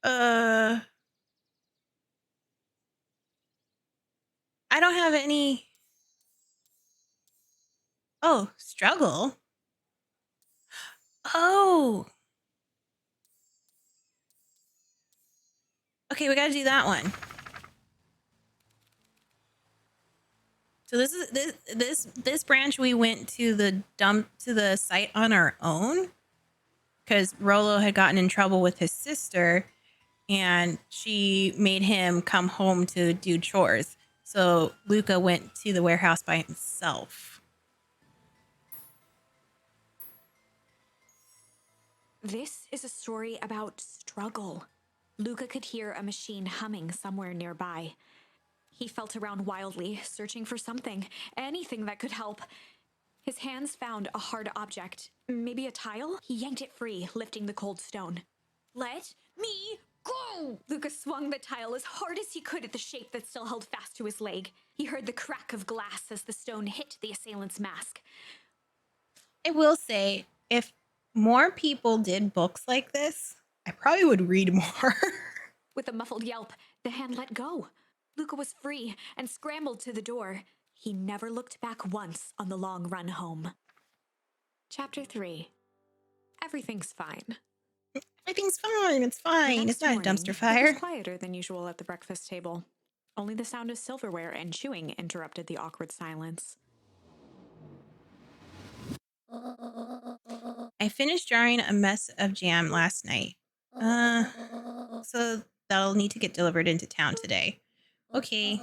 I don't have any. Oh, struggle. Oh, okay. We got to do that one. So this is this branch. We went to the site on our own because Rolo had gotten in trouble with his sister, and she made him come home to do chores. So Luka went to the warehouse by himself. This is a story about struggle. Luka could hear a machine humming somewhere nearby. He felt around wildly, searching for something, anything that could help. His hands found a hard object, maybe a tile. He yanked it free, lifting the cold stone. Let me go! Luka swung the tile as hard as he could at the shape that still held fast to his leg. He heard the crack of glass as the stone hit the assailant's mask. I will say, if more people did books like this, I probably would read more. With a muffled yelp, the hand let go. Luka was free and scrambled to the door. He never looked back once on the long run home. Chapter 3. Everything's fine. Everything's fine. It's fine. It's not a dumpster fire. It was quieter than usual at the breakfast table. Only the sound of silverware and chewing interrupted the awkward silence. I finished jarring a mess of jam last night. So that'll need to get delivered into town today. Okay,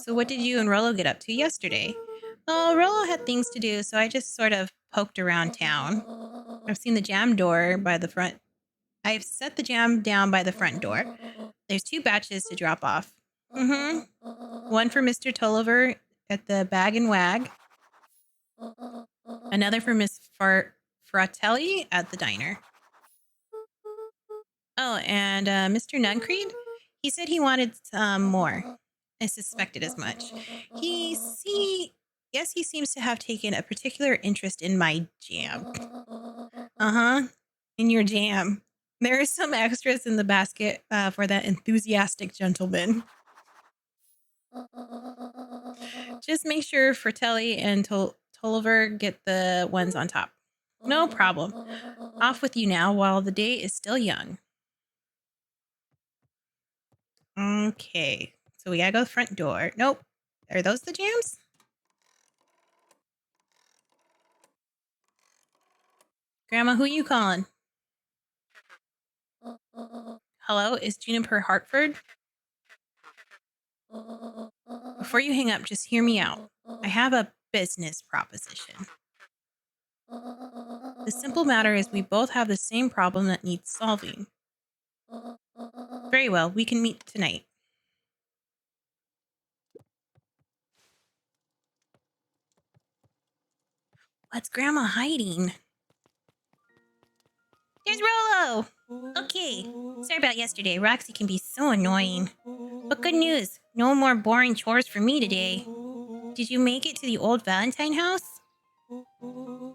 so what did you and Rolo get up to yesterday? Well, Rolo had things to do, so I just sort of poked around town. I've seen the jam door by the front. I've set the jam down by the front door. There's 2 batches to drop off. One for Mr. Tulliver at the Bag and Wag. Another for Miss Fratelli at the diner. Oh, and Mr. Nuncreed? He said he wanted some more. I suspected as much. Yes, he seems to have taken a particular interest in my jam. In your jam. There are some extras in the basket for that enthusiastic gentleman. Just make sure Fratelli and Tolliver get the ones on top. No problem. Off with you now while the day is still young. Okay, so we gotta go to the front door. Nope. Are those the jams? Grandma, who you calling? Hello, is Juniper Hartford? Before you hang up, just hear me out. I have a business proposition. The simple matter is we both have the same problem that needs solving. Very well, we can meet tonight. What's Grandma hiding? There's Rolo! Okay, sorry about yesterday. Roxy can be so annoying. But good news, no more boring chores for me today. Did you make it to the old Valentine house?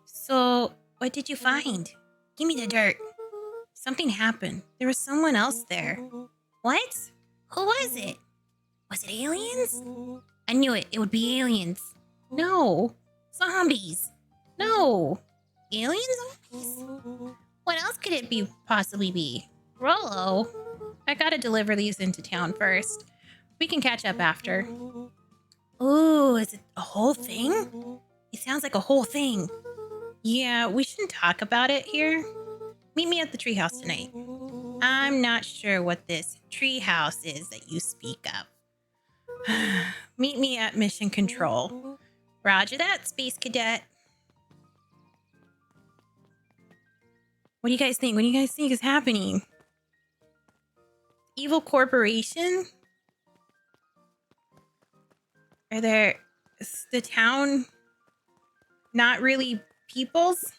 So, what did you find? Give me the dirt. Something happened. There was someone else there. What? Who was it? Was it aliens? I knew it. It would be aliens. No. Zombies. No. Alien zombies? What else could it possibly be? Rolo. I gotta deliver these into town first. We can catch up after. Ooh, is it a whole thing? It sounds like a whole thing. Yeah, we shouldn't talk about it here. Meet me at the treehouse tonight. I'm not sure what this treehouse is that you speak of. Meet me at Mission Control. Roger that, Space Cadet. What do you guys think? What do you guys think is happening? Evil corporation? Is the town not really people's?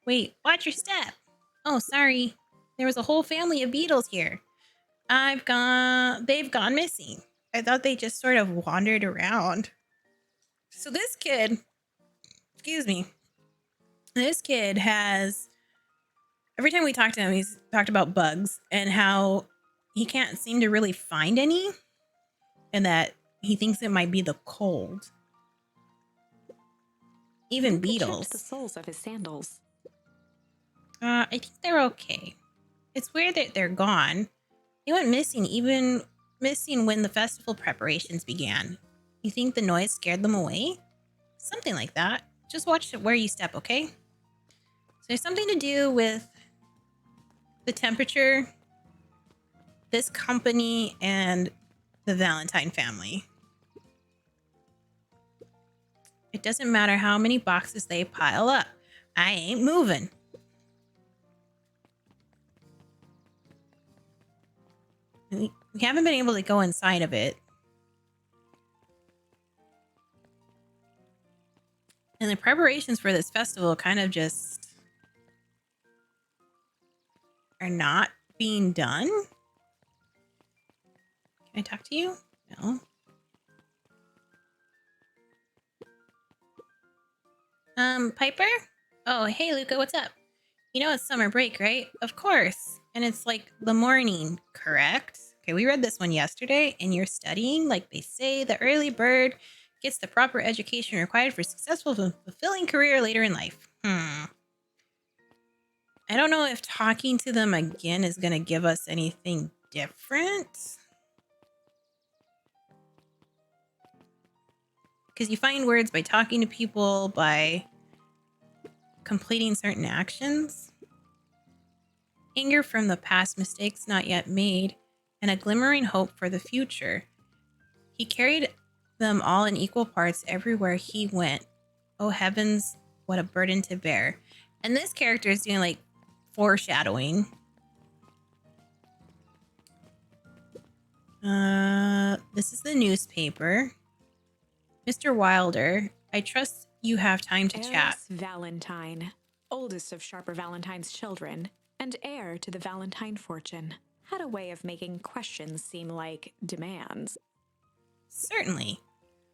Wait, watch your step. Oh, sorry. There was a whole family of beetles here. They've gone missing. I thought they just sort of wandered around. So this kid has Every time we talked to him, he's talked about bugs and how he can't seem to really find any, and that he thinks it might be the cold. Even Luka checked beetles. the soles of his sandals. I think they're okay. It's weird that they're gone. They went missing, even missing when the festival preparations began. You think the noise scared them away? Something like that. Just watch where you step, okay? So there's something to do with the temperature, this company, and the Valentine family. It doesn't matter how many boxes they pile up. I ain't moving. We haven't been able to go inside of it. And the preparations for this festival kind of just are not being done. Can I talk to you? No. Piper? Oh, hey, Luka, what's up? You know it's summer break, right? Of course. And it's like the morning, correct? Okay, we read this one yesterday, and you're studying like they say the early bird gets the proper education required for successful, fulfilling career later in life. I don't know if talking to them again is going to give us anything different. Because you find words by talking to people, by completing certain actions. Anger from the past, mistakes not yet made, and a glimmering hope for the future. He carried them all in equal parts everywhere he went. Oh heavens, what a burden to bear. And this character is doing like foreshadowing. This is the newspaper. Mr. Wilder, I trust you have time to chat. Valentine, oldest of Sharper Valentine's children, and heir to the Valentine fortune, had a way of making questions seem like demands. Certainly.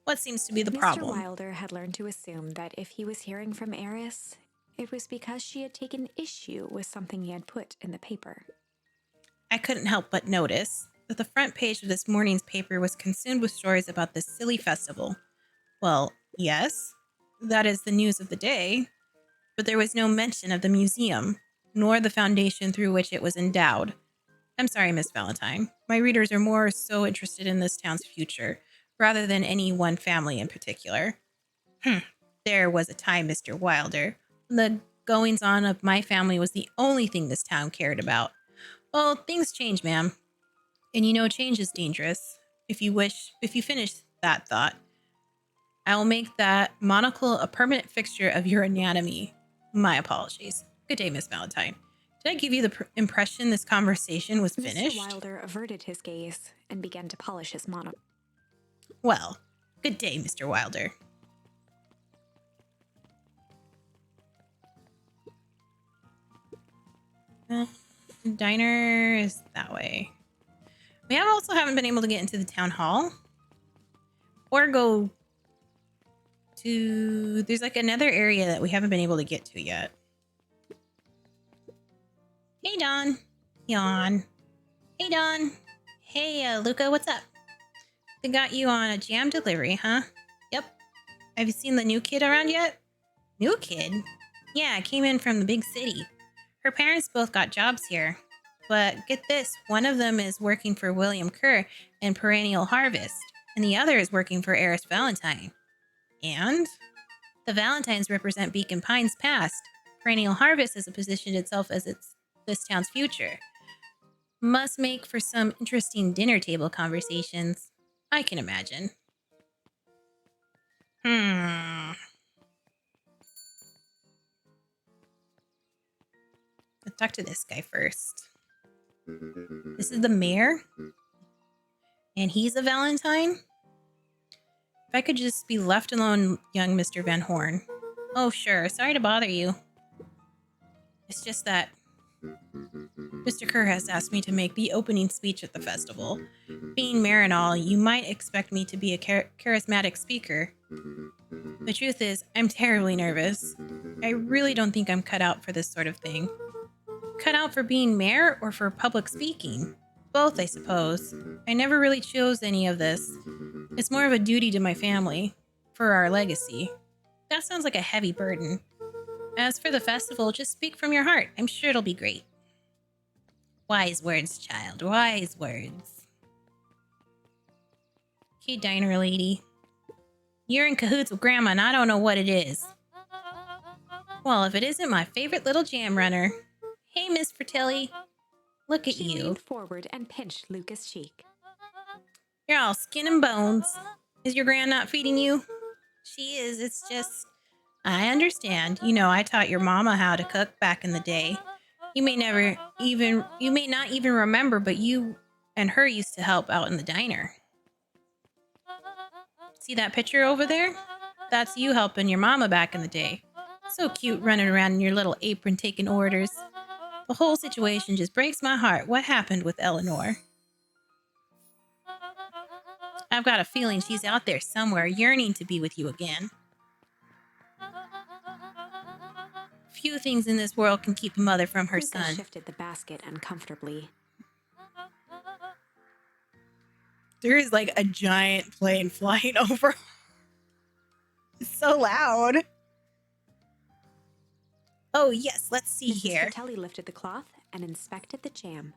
What seems to be the Mr. problem? Wilder had learned to assume that if he was hearing from Eris, it was because she had taken issue with something he had put in the paper. I couldn't help but notice that the front page of this morning's paper was consumed with stories about this silly festival. Well, yes, that is the news of the day, but there was no mention of the museum, nor the foundation through which it was endowed. I'm sorry, Miss Valentine. My readers are more so interested in this town's future, rather than any one family in particular. There was a time, Mr. Wilder, when the goings-on of my family was the only thing this town cared about. Well, things change, ma'am. And you know change is dangerous. If you finish that thought, I will make that monocle a permanent fixture of your anatomy. My apologies. Good day, Miss Valentine. Did I give you the impression this conversation was finished? Mr. Wilder averted his gaze and began to polish his monocle. Well, good day, Mr. Wilder. Diner is that way. We haven't been able to get into the town hall or go to. There's like another area that we haven't been able to get to yet. Hey, Don. Yawn. Hey, Don. Hey, Luka, what's up? They got you on a jam delivery, huh? Yep. Have you seen the new kid around yet? New kid? Yeah, came in from the big city. Her parents both got jobs here. But get this, one of them is working for William Kerr in Perennial Harvest, and the other is working for Eris Valentine. And the Valentines represent Beacon Pines' past. Perennial Harvest has positioned itself as this town's future. Must make for some interesting dinner table conversations. I can imagine. Let's talk to this guy first. This is the mayor. And he's a Valentine? If I could just be left alone, young Mr. Van Horn. Oh, sure. Sorry to bother you. It's just that Mr. Kerr has asked me to make the opening speech at the festival. Being mayor and all, you might expect me to be a charismatic speaker. The truth is, I'm terribly nervous. I really don't think I'm cut out for this sort of thing. Cut out for being mayor or for public speaking? Both, I suppose. I never really chose any of this. It's more of a duty to my family, for our legacy. That sounds like a heavy burden. As for the festival, just speak from your heart. I'm sure it'll be great. Wise words, child. Wise words. Okay, diner lady. You're in cahoots with Grandma, and I don't know what it is. Well, if it isn't my favorite little jam runner. Hey, Miss Fratelli. Look at She you. leaned forward and pinched Luka's cheek. You're all skin and bones. Is your gran not feeding you? She is. It's just... I understand. You know, I taught your mama how to cook back in the day. You may not even remember, but you and her used to help out in the diner. See that picture over there? That's you helping your mama back in the day. So cute running around in your little apron taking orders. The whole situation just breaks my heart. What happened with Eleanor? I've got a feeling she's out there somewhere yearning to be with you again. Few things in this world can keep a mother from her Luka son. shifted the basket uncomfortably. There is like a giant plane flying over. It's so loud. Oh, yes, let's see Mrs. here. Fratelli lifted the cloth and inspected the jam.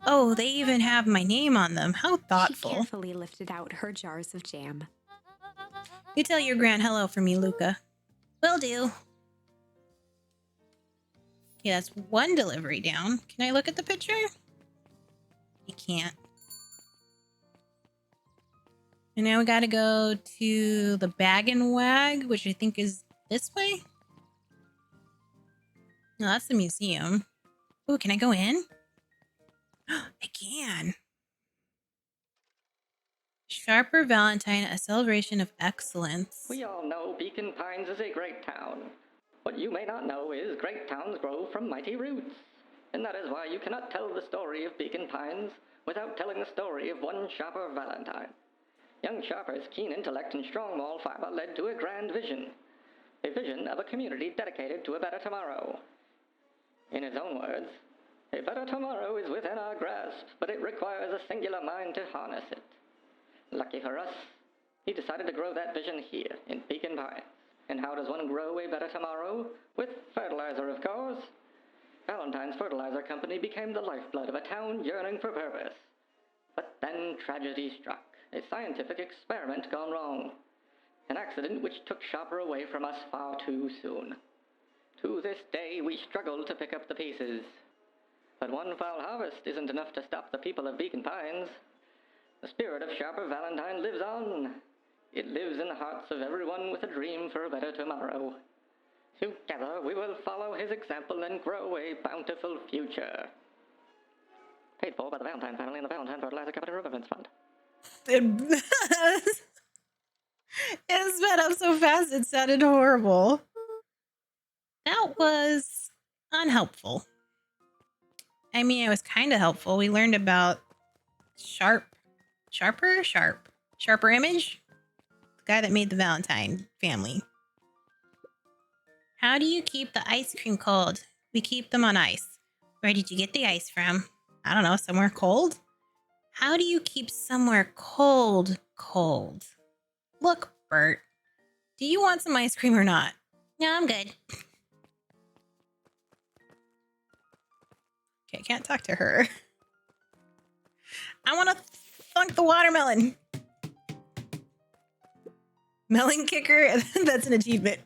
Oh, they even have my name on them. How She thoughtful. carefully lifted out her jars of jam. You tell your gran hello for me, Luka. Will do. Okay, that's one delivery down. Can I look at the picture? You can't. And now we gotta go to the Bag and Wag, which I think is this way. No, that's the museum. Oh, can I go in? I can. Sharper Valentine, a celebration of excellence. We all know Beacon Pines is a great town. What you may not know is great towns grow from mighty roots. And that is why you cannot tell the story of Beacon Pines without telling the story of one Sharper Valentine. Young Sharper's keen intellect and strong moral fiber led to a grand vision. A vision of a community dedicated to a better tomorrow. In his own words, a better tomorrow is within our grasp, but it requires a singular mind to harness it. Lucky for us, he decided to grow that vision here in Beacon Pines. And how does one grow a better tomorrow? With fertilizer, of course. Valentine's Fertilizer Company became the lifeblood of a town yearning for purpose. But then tragedy struck. A scientific experiment gone wrong. An accident which took Sharper away from us far too soon. To this day, we struggle to pick up the pieces. But one foul harvest isn't enough to stop the people of Beacon Pines. The spirit of Sharper Valentine lives on. It lives in the hearts of everyone with a dream for a better tomorrow. Together, we will follow his example and grow a bountiful future. Paid for by the Valentine family and the Valentine Fertilizer Company Remembrance Fund. It sped up so fast it sounded horrible. That was unhelpful. I mean, it was kind of helpful. We learned about Sharper Image, the guy that made the Valentine family. How do you keep the ice cream cold? We keep them on ice. Where did you get the ice from? I don't know, somewhere cold? How do you keep somewhere cold? Look, Bert, do you want some ice cream or not? No, I'm good. Okay, I can't talk to her. I want to thunk the watermelon. Melon kicker, that's an achievement.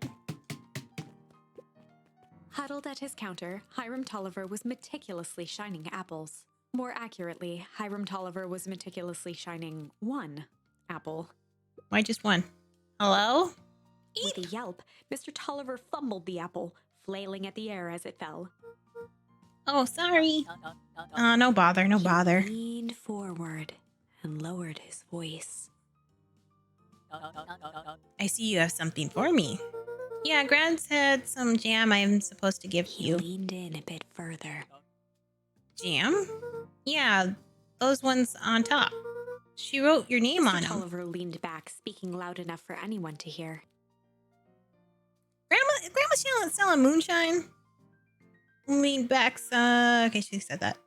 Huddled at his counter, Hiram Tolliver was meticulously shining apples. More accurately, Hiram Tolliver was meticulously shining one apple. Why just one? Hello? With a yelp, Mr. Tolliver fumbled the apple, flailing at the air as it fell. Oh, sorry. No bother, no bother. He leaned forward and lowered his voice. I see you have something for me. Yeah, Gran said some jam I'm supposed to give He you. leaned in a bit further. Jam? Yeah, those ones on top. She wrote your name on Mr. them. Tolliver leaned back, speaking loud enough for anyone to hear. Grandma's selling moonshine? mean Beck's, okay, she said that.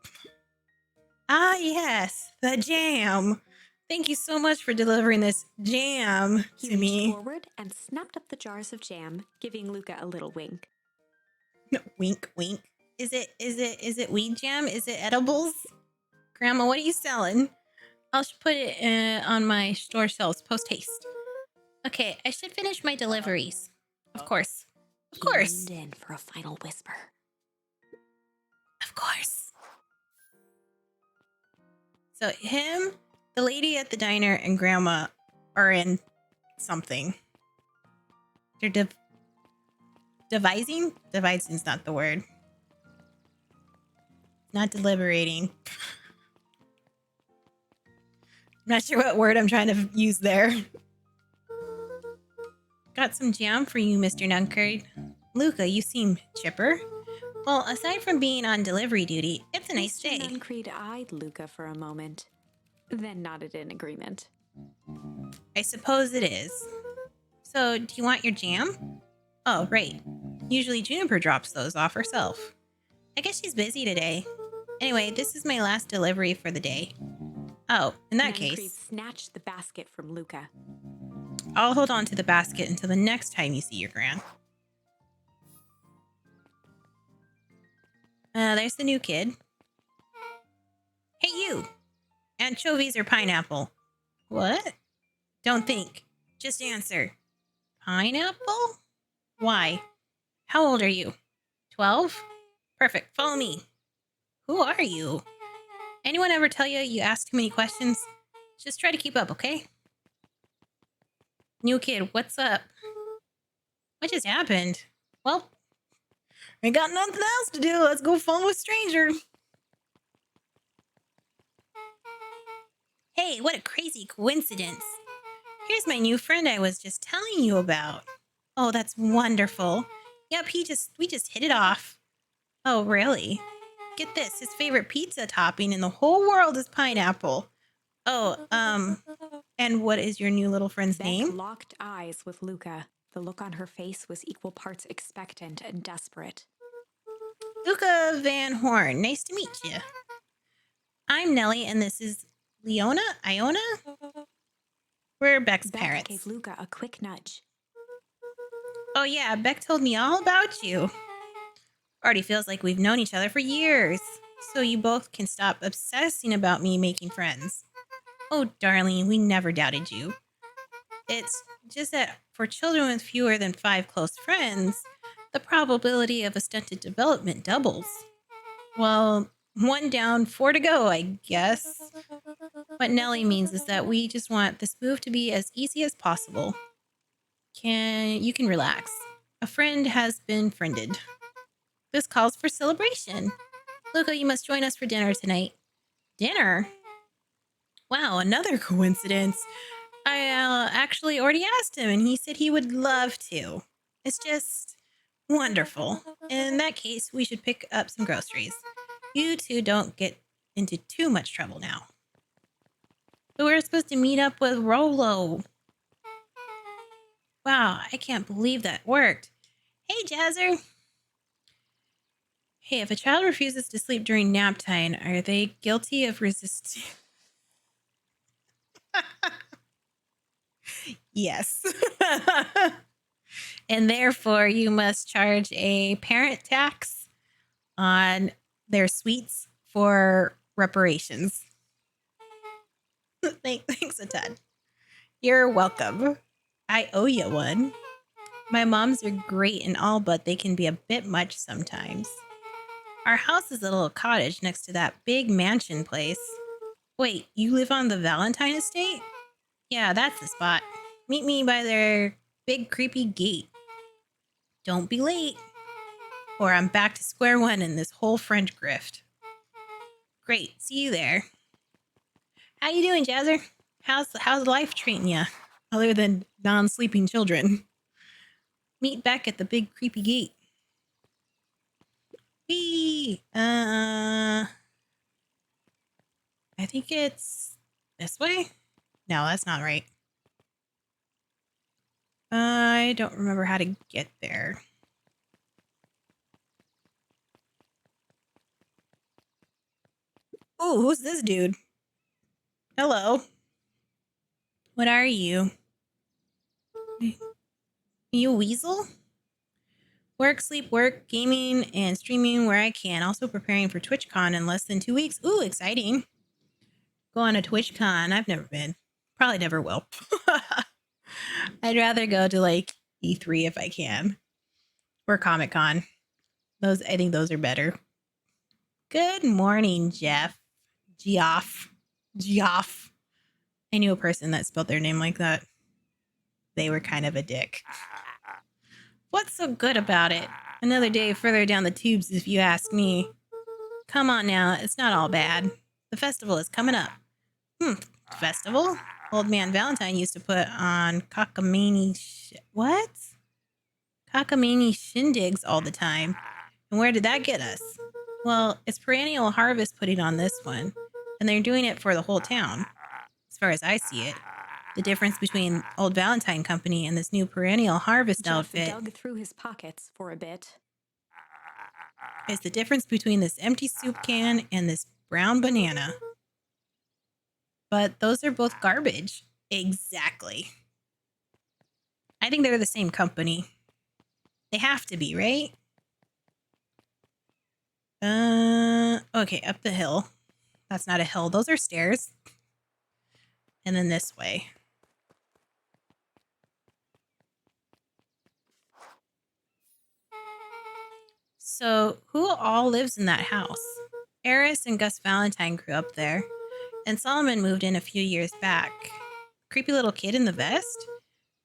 Ah, yes, the jam. Thank you so much for delivering this jam He to reached me. forward and snapped up the jars of jam, giving Luka a little wink. Wink, wink. Is it weed jam? Is it edibles? Grandma, what are you selling? I'll put it on my store shelves post haste. Okay, I should finish my deliveries. Of course. Of He course. leaned in for a final whisper. Of course. So him, the lady at the diner, and Grandma are in something. They're devising? Devising's not the word. Not deliberating. I'm not sure what word I'm trying to use there. Got some jam for you, Mr. Nunkard. Luka, you seem chipper. Well, aside from being on delivery duty, it's a nice day. Mr. Nuncreed eyed Luka for a moment, then nodded in agreement. I suppose it is. So, do you want your jam? Oh, right. Usually Juniper drops those off herself. I guess she's busy today. Anyway, this is my last delivery for the day. Oh, in that Nuncreed case, snatched the basket from Luka. I'll hold on to the basket until the next time you see your gran. There's the new kid. Hey, you! Anchovies or pineapple? What? Don't think. Just answer. Pineapple? Why? How old are you? 12? Perfect. Follow me. Who are you? Anyone ever tell you ask too many questions? Just try to keep up, okay? New kid, what's up? What just happened? Well, I got nothing else to do. Let's go follow a stranger. Hey, what a crazy coincidence. Here's my new friend I was just telling you about. Oh, that's wonderful. Yep, we just hit it off. Oh, really? Get this, his favorite pizza topping in the whole world is pineapple. Oh, and what is your new little friend's Beck name? locked eyes with Luka. The look on her face was equal parts expectant and desperate. Luka Van Horn. Nice to meet you. I'm Nellie, and this is Leona? Iona? We're Beck's Beck parents. gave Luka a quick nudge. Oh yeah, Beck told me all about you. Already feels like we've known each other for years. So you both can stop obsessing about me making friends. Oh, darling, we never doubted you. It's just that for children with fewer than 5 close friends, the probability of a stunted development doubles. Well, 1 down, 4 to go, I guess. What Nellie means is that we just want this move to be as easy as possible. You can relax. A friend has been friended. This calls for celebration. Luka, you must join us for dinner tonight. Dinner? Wow, another coincidence. I actually already asked him, and he said he would love to. It's just wonderful. In that case, we should pick up some groceries. You two don't get into too much trouble now. But we were supposed to meet up with Rolo. Wow, I can't believe that worked. Hey, Jazzer. Hey, if a child refuses to sleep during nap time, are they guilty of resisting? Yes. And therefore, you must charge a parent tax on their sweets for reparations. Thanks a ton. You're welcome. I owe you one. My moms are great and all, but they can be a bit much sometimes. Our house is a little cottage next to that big mansion place. Wait, you live on the Valentine estate? Yeah, that's the spot. Meet me by their big creepy gate. Don't be late, or I'm back to square one in this whole French grift. Great, see you there. How you doing, Jazzer? How's life treating you, other than non-sleeping children? Meet Beck at the big creepy gate. Whee! I think it's this way? No, that's not right. I don't remember how to get there. Ooh, who's this dude? Hello. What are you? Are you a weasel? Work, sleep, work, gaming, and streaming where I can. Also preparing for TwitchCon in less than 2 weeks. Ooh, exciting. Go on a TwitchCon. I've never been. Probably never will. I'd rather go to like E3 if I can. Or Comic-Con. I think those are better. Good morning, Jeff. Geoff. I knew a person that spelled their name like that. They were kind of a dick. What's so good about it? Another day further down the tubes, if you ask me. Come on now, it's not all bad. The festival is coming up. Festival? Old man Valentine used to put on cockamamie shindigs all the time. And where did that get us? Well, it's Perennial Harvest putting on this one, and they're doing it for the whole town. As far as I see it, the difference between Old Valentine Company and this new Perennial Harvest Jeff outfit dug through his pockets for a bit. is the difference between this empty soup can and this brown banana. But those are both garbage. Exactly. I think they're the same company. They have to be, right? Okay, up the hill. That's not a hill. Those are stairs. And then this way. So, who all lives in that house? Eris and Gus Valentine grew up there, and Solomon moved in a few years back. Creepy little kid in the vest?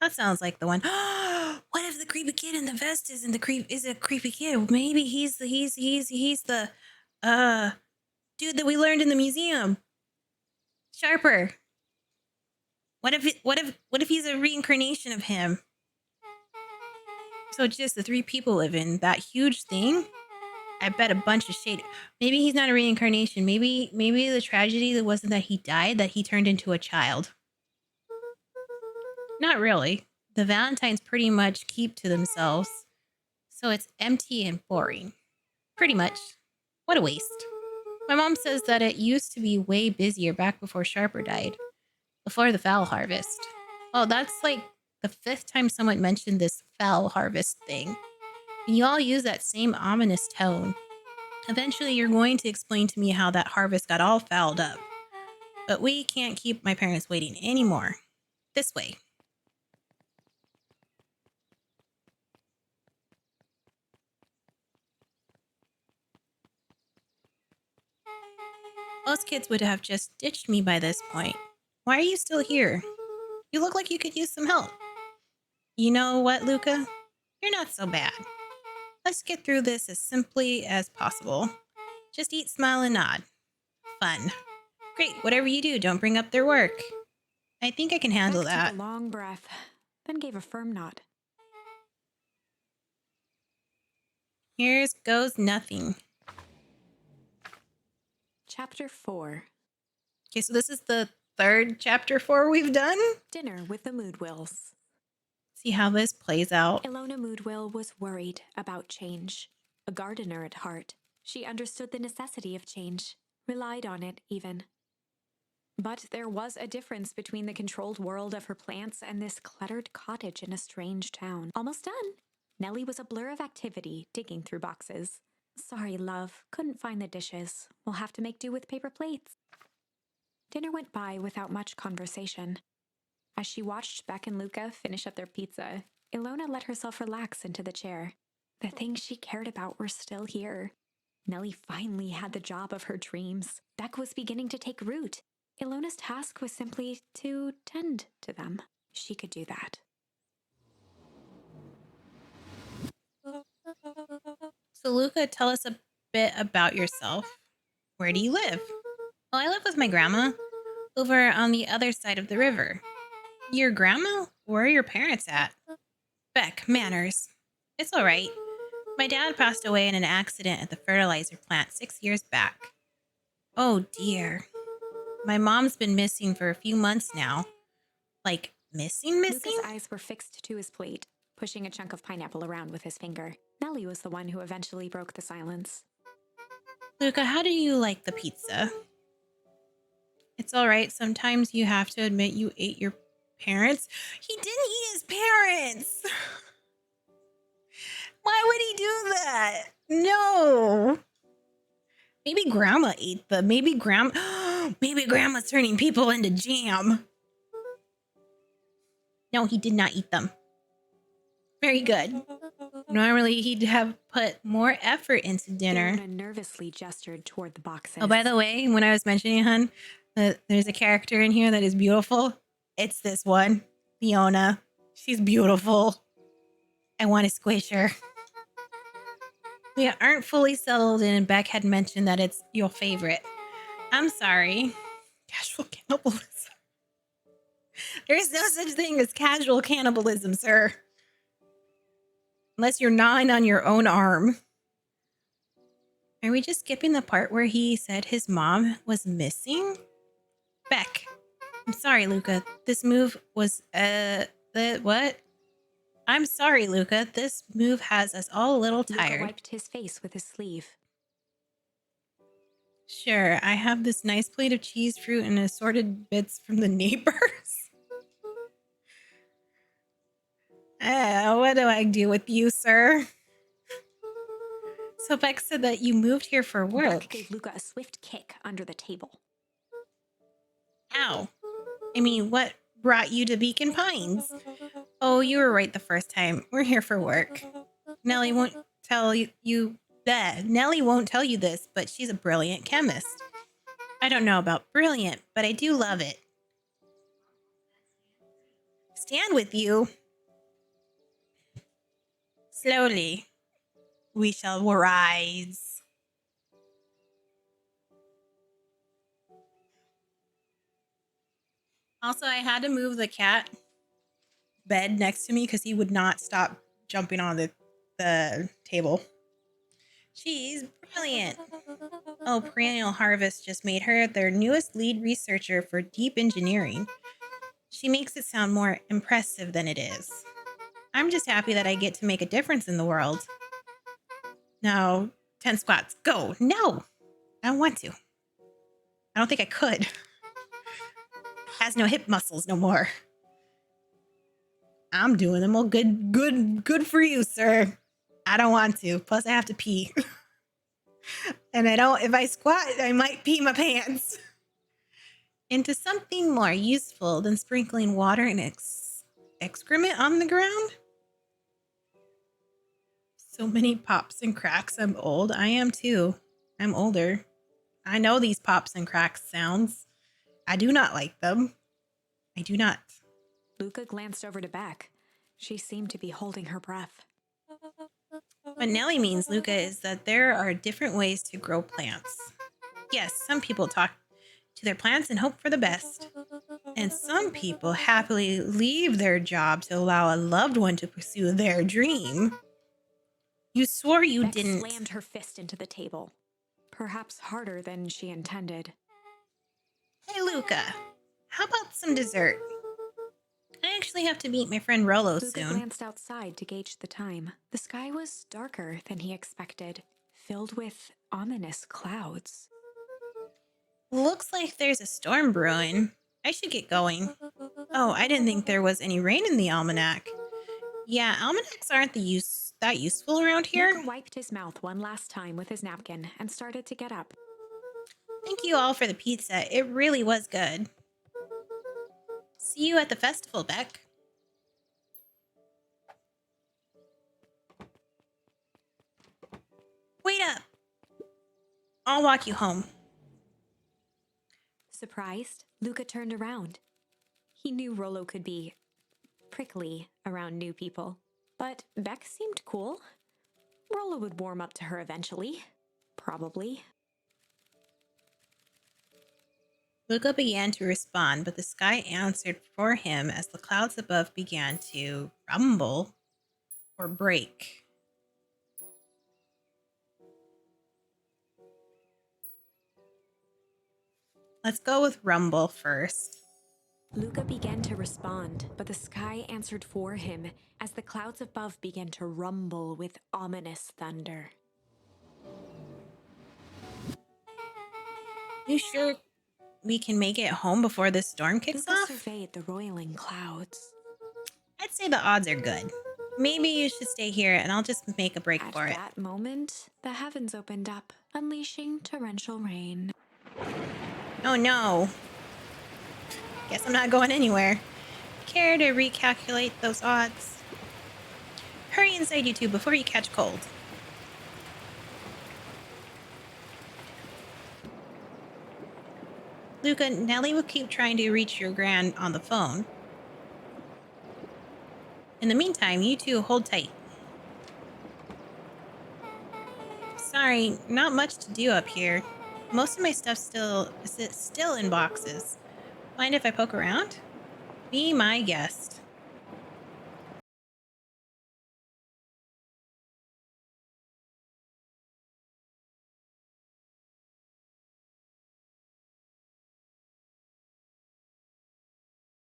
That sounds like the one. What if the creepy kid in the vest isn't is a creepy kid? Maybe he's the dude that we learned in the museum. Sharper. What if he's a reincarnation of him? So just the 3 people live in that huge thing. I bet a bunch of shade. Maybe he's not a reincarnation. Maybe the tragedy that wasn't that he died, that he turned into a child. Not really. The Valentines pretty much keep to themselves. So it's empty and boring. Pretty much. What a waste. My mom says that it used to be way busier back before Sharper died. Before the fowl harvest. Oh, that's like the 5th time someone mentioned this fowl harvest thing. And you all use that same ominous tone. Eventually, you're going to explain to me how that harvest got all fouled up. But we can't keep my parents waiting anymore. This way. Most kids would have just ditched me by this point. Why are you still here? You look like you could use some help. You know what, Luka? You're not so bad. Let's get through this as simply as possible. Just eat, smile, and nod. Fun. Great, whatever you do, don't bring up their work. I think I can handle Beck that. took a long breath, then gave a firm nod. Here's goes nothing. Chapter 4. Okay, so this is the 3rd chapter 4 we've done. Dinner with the Moodwills. See how this plays out. Ilona Moodwill was worried about change. A gardener at heart, she understood the necessity of change, relied on it even. But there was a difference between the controlled world of her plants and this cluttered cottage in a strange town. Almost done. Nellie was a blur of activity, digging through boxes. Sorry, love, couldn't find the dishes. We'll have to make do with paper plates. Dinner went by without much conversation. As she watched Beck and Luka finish up their pizza, Ilona let herself relax into the chair. The things she cared about were still here. Nellie finally had the job of her dreams. Beck was beginning to take root. Ilona's task was simply to tend to them. She could do that. So, Luka, tell us a bit about yourself. Where do you live? Well, I live with my grandma over on the other side of the river. Your grandma? Where are your parents at? Beck, manners. It's all right. My dad passed away in an accident at the fertilizer plant 6 years back. Oh dear. My mom's been missing for a few months now. Like, missing? Luka's eyes were fixed to his plate, pushing a chunk of pineapple around with his finger. Nellie was the one who eventually broke the silence. Luka, how do you like the pizza? It's all right. Sometimes you have to admit you ate your parents. He didn't eat his parents. Why would he do that? No. Maybe grandma ate them. Maybe grandma's turning people into jam. No, he did not eat them. Very good. Normally, he'd have put more effort into dinner. Fiona nervously gestured toward the boxes. Oh, by the way, when I was mentioning, hun, that there's a character in here that is beautiful. It's this one, Fiona. She's beautiful. I want to squish her. We aren't fully settled in, and Beck had mentioned that it's your favorite. I'm sorry. Casual cannibalism. There's no such thing as casual cannibalism, sir. Unless you're gnawing on your own arm. Are we just skipping the part where he said his mom was missing? Beck. I'm sorry, Luka. This move was, what? I'm sorry, Luka. This move has us all a little tired. Luka wiped his face with his sleeve. Sure, I have this nice plate of cheese, fruit, and assorted bits from the neighbors. What do I do with you, sir? So Beck said that you moved here for work. Beck gave Luka a swift kick under the table. Ow. I mean, what brought you to Beacon Pines? Oh, you were right the first time. We're here for work. Nellie won't tell you that. Nellie won't tell you this, but she's a brilliant chemist. I don't know about brilliant, but I do love it. Stand with you. Slowly, we shall rise. Also, I had to move the cat bed next to me because he would not stop jumping on the table. She's brilliant. Oh, Perennial Harvest just made her their newest lead researcher for deep engineering. She makes it sound more impressive than it is. I'm just happy that I get to make a difference in the world. Now, 10 squats, go. No, I don't want to. I don't think I could. Has no hip muscles no more. I'm doing them all good for you, sir. I don't want to. Plus, I have to pee. And if I squat, I might pee my pants. Into something more useful than sprinkling water and excrement on the ground? So many pops and cracks. I'm old. I am too. I'm older. I know these pops and cracks sounds. I do not like them. I do not. Luka glanced over to Beck. She seemed to be holding her breath. What Nellie means, Luka, is that there are different ways to grow plants. Yes, some people talk to their plants and hope for the best. And some people happily leave their job to allow a loved one to pursue their dream. You swore you Beck didn't. Slammed her fist into the table, perhaps harder than she intended. Hey, Luka, how about some dessert? I actually have to meet my friend Rolo Luka soon. glanced outside to gauge the time. The sky was darker than he expected, filled with ominous clouds. Looks like there's a storm brewing. I should get going. Oh, I didn't think there was any rain in the almanac. Yeah, almanacs aren't that useful around here. Luka wiped his mouth one last time with his napkin and started to get up. Thank you all for the pizza. It really was good. See you at the festival, Beck. Wait up. I'll walk you home. Surprised, Luka turned around. He knew Rolo could be prickly around new people, but Beck seemed cool. Rolo would warm up to her eventually. Probably. Luka began to respond, but the sky answered for him as the clouds above began to rumble or break. Let's go with rumble first. Luka began to respond, but the sky answered for him as the clouds above began to rumble with ominous thunder. You sure we can make it home before this storm kicks Luka off? surveyed the roiling clouds. I'd say the odds are good. Maybe you should stay here and I'll just make a break At for it. that moment, the heavens opened up, unleashing torrential rain. Oh no. Guess I'm not going anywhere. Care to recalculate those odds? Hurry inside, you two, before you catch cold. Luka, Nellie will keep trying to reach your gran on the phone. In the meantime, you two hold tight. Sorry, not much to do up here. Most of my stuff is still in boxes. Mind if I poke around? Be my guest.